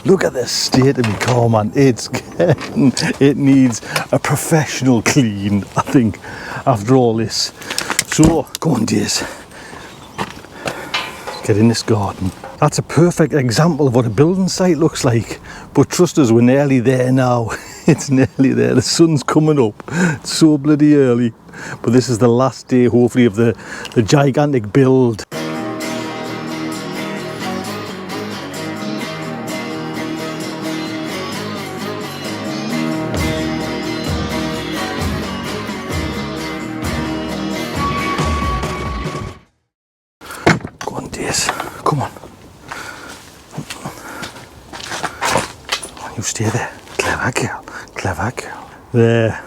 Look at the state of my car, man. It needs a professional clean, I think, after all this. So, come on, dears. Get in this garden. That's a perfect example of what a building site looks like. But trust us, we're nearly there now. It's nearly there. The sun's coming up. It's so bloody early. But this is the last day, hopefully, of the gigantic build. Go on, Days. Come on. You stay there. Clever girl. Clever girl. There.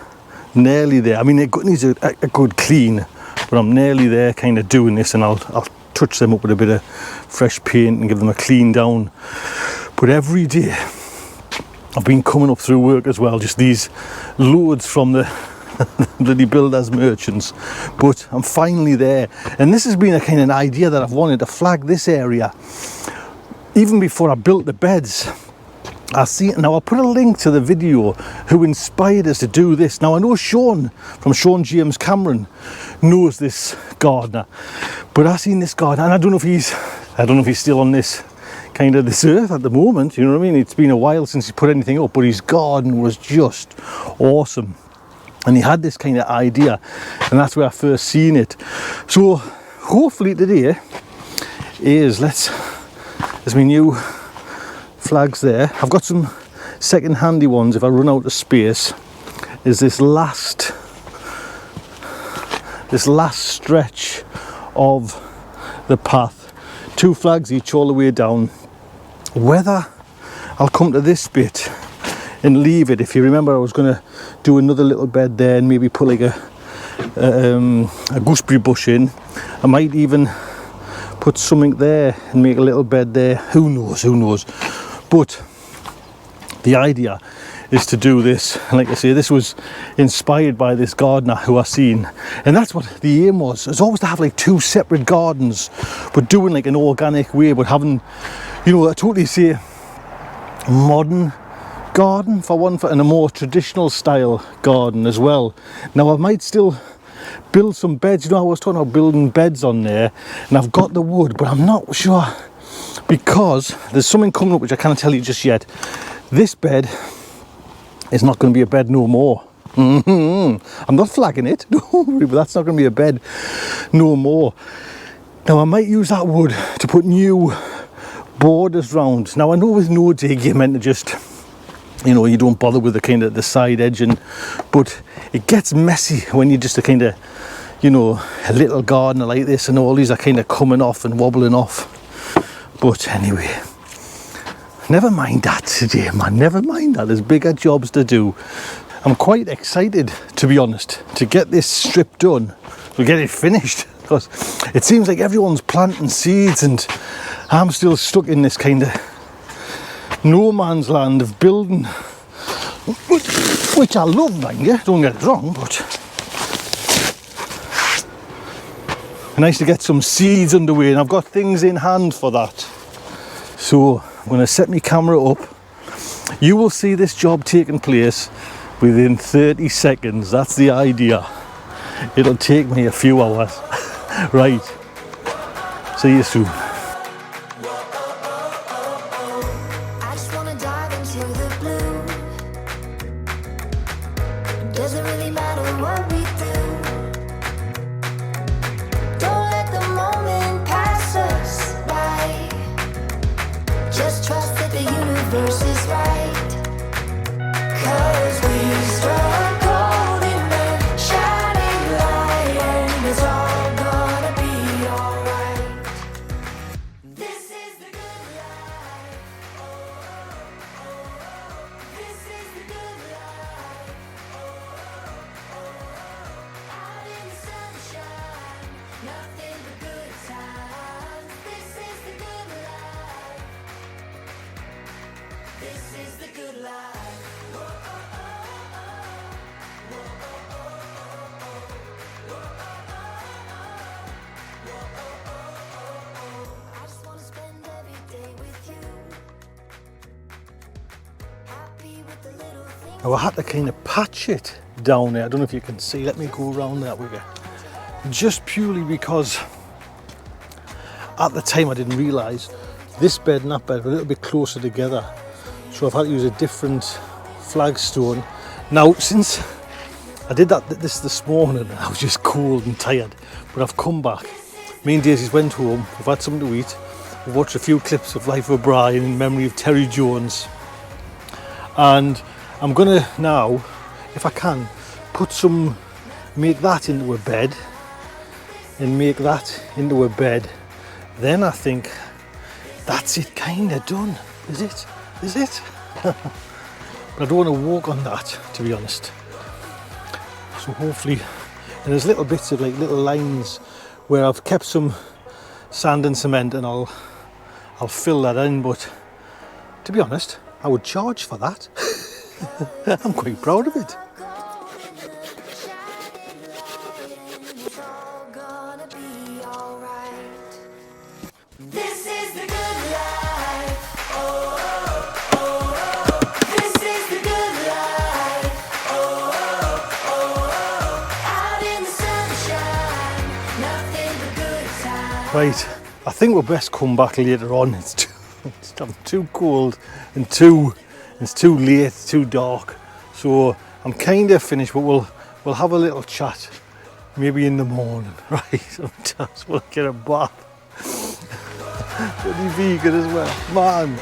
Nearly there. I mean, it needs a good clean, but I'm nearly there kind of doing this, and I'll touch them up with a bit of fresh paint and give them a clean down. But every day I've been coming up through work as well, just these loads from the bloody builders merchants, but I'm finally there. And this has been a kind of an idea that I've wanted to flag this area even before I built the beds. I see it now. I'll put a link to the video who inspired us to do this. Now I know Sean from Sean James Cameron knows this gardener, but I've seen this gardener, and I don't know if he's still on this kind of this earth at the moment, you know what I mean? It's been a while since he put anything up, but his garden was just awesome, and he had this kind of idea, and that's where I first seen it. So hopefully today is, there's my new flags there. I've got some second handy ones if I run out of space. Is this last stretch of the path, 2 flags each all the way down. Whether I'll come to this bit and leave it, if you remember I was going to do another little bed there and maybe put like a gooseberry bush in. I might even put something there and make a little bed there. Who knows. But the idea is to do this, and like I say, this was inspired by this gardener who I've seen, and that's what the aim was. It's always to have like 2 separate gardens, but doing like an organic way, but having, you know, I totally say modern garden for one, and a more traditional style garden as well. Now I might still build some beds. You know, I was talking about building beds on there, and I've got the wood, but I'm not sure, because there's something coming up which I can't tell you just yet. This bed is not going to be a bed no more. I'm not flagging it, don't worry, but that's not going to be a bed no more. Now I might use that wood to put new borders round. Now I know with no dig you're meant to just, you know, you don't bother with the kind of the side edging, but it gets messy when you just a kind of, you know, a little gardener like this, and all these are kind of coming off and wobbling off. But anyway, never mind that today, man. Never mind that. There's bigger jobs to do. I'm quite excited, to be honest, to get this strip done, to get it finished, because it seems like everyone's planting seeds and I'm still stuck in this kind of no man's land of building, which I love, mind you, don't get it wrong, but nice to get some seeds underway, and I've got things in hand for that. So I'm going to set my camera up. You will see this job taking place within 30 seconds. That's the idea. It'll take me a few hours. Right. See you soon. Doesn't really matter what we do. Don't let the moment pass us by. Just trust that the universe is right. 'Cause we struck gold in the shining light, and it's all gonna be alright. This is the good life. Oh, oh, oh. This is the good life. Out in the sunshine, nothing but good times. This is the good life. This is the good life. Whoa, oh, oh, oh. Whoa, oh, oh, oh. Whoa, oh, oh, oh. Whoa, oh, oh, oh. I just wanna spend every day with you. Now I had to kind of patch it down there. I don't know if you can see. Let me go around that with you. Just purely because at the time I didn't realise this bed and that bed were a little bit closer together. So I've had to use a different flagstone. Now since I did this morning, I was just cold and tired. But I've come back. Me and Daisy's went home. We've had something to eat. We've watched a few clips of Life of Brian in memory of Terry Jones. And I'm gonna now, if I can, make that into a bed and make that into a bed. Then I think that's it, kind of done. Is it? But I don't want to walk on that, to be honest. So hopefully, and there's little bits of like little lines where I've kept some sand and cement, and I'll fill that in. But to be honest, I would charge for that. I'm quite proud of it. It's all gonna be alright. This is the good life. Oh, oh, oh, oh. This is the good life. Oh, oh, oh, oh. Out in the sunshine, nothing but good times. Right, I think we'll best come back later on. It's too cold and it's too late, it's too dark. So I'm kind of finished, but we'll have a little chat maybe in the morning, right? Sometimes we'll get a bath. Bloody vegan as well, man.